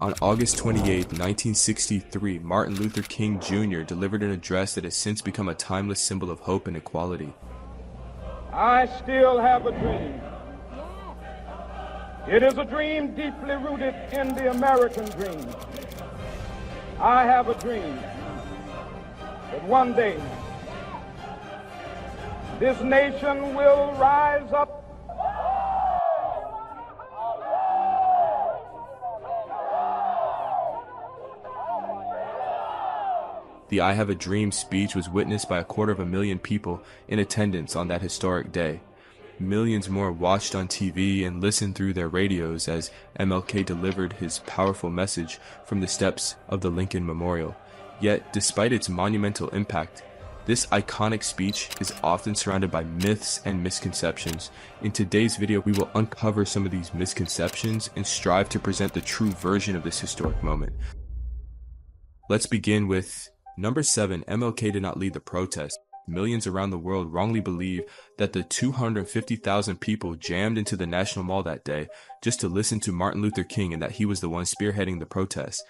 On August 28, 1963, Martin Luther King Jr. delivered an address that has since become a timeless symbol of hope and equality. I still have a dream. It is a dream deeply rooted in the American dream. I have a dream that one day this nation will rise up The I Have a Dream speech was witnessed by 250,000 people in attendance on that historic day. Millions more watched on TV and listened through their radios as MLK delivered his powerful message from the steps of the Lincoln Memorial. Yet, despite its monumental impact, this iconic speech is often surrounded by myths and misconceptions. In today's video, we will uncover some of these misconceptions and strive to present the true version of this historic moment. Let's begin with Number 7, MLK did not lead the protest. Millions around the world wrongly believe that the 250,000 people jammed into the National Mall that day just to listen to Martin Luther King and that he was the one spearheading the protest.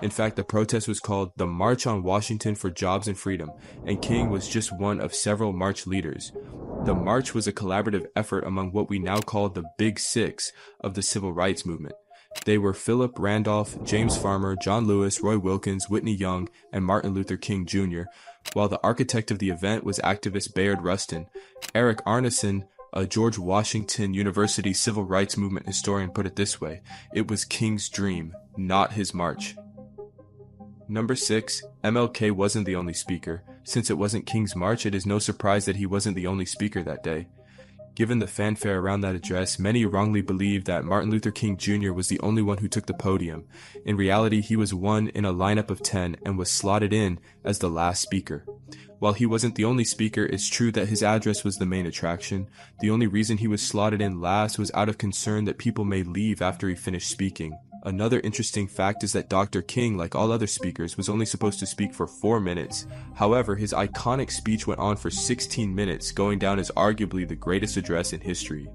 In fact, the protest was called the March on Washington for Jobs and Freedom, and King was just one of several march leaders. The march was a collaborative effort among what we now call the Big Six of the civil rights movement. They were Philip Randolph, James Farmer, John Lewis, Roy Wilkins, Whitney Young, and Martin Luther King Jr., while the architect of the event was activist Bayard Rustin. Eric Arneson, a George Washington University civil rights movement historian, put it this way: it was King's dream, not his march. Number 6, MLK wasn't the only speaker. Since it wasn't King's march, it is no surprise that he wasn't the only speaker that day. Given the fanfare around that address, many wrongly believed that Martin Luther King Jr. was the only one who took the podium. In reality, he was one in a lineup of 10 and was slotted in as the last speaker. While he wasn't the only speaker, it's true that his address was the main attraction. The only reason he was slotted in last was out of concern that people may leave after he finished speaking. Another interesting fact is that Dr. King, like all other speakers, was only supposed to speak for 4 minutes. However, his iconic speech went on for 16 minutes, going down as arguably the greatest address in history.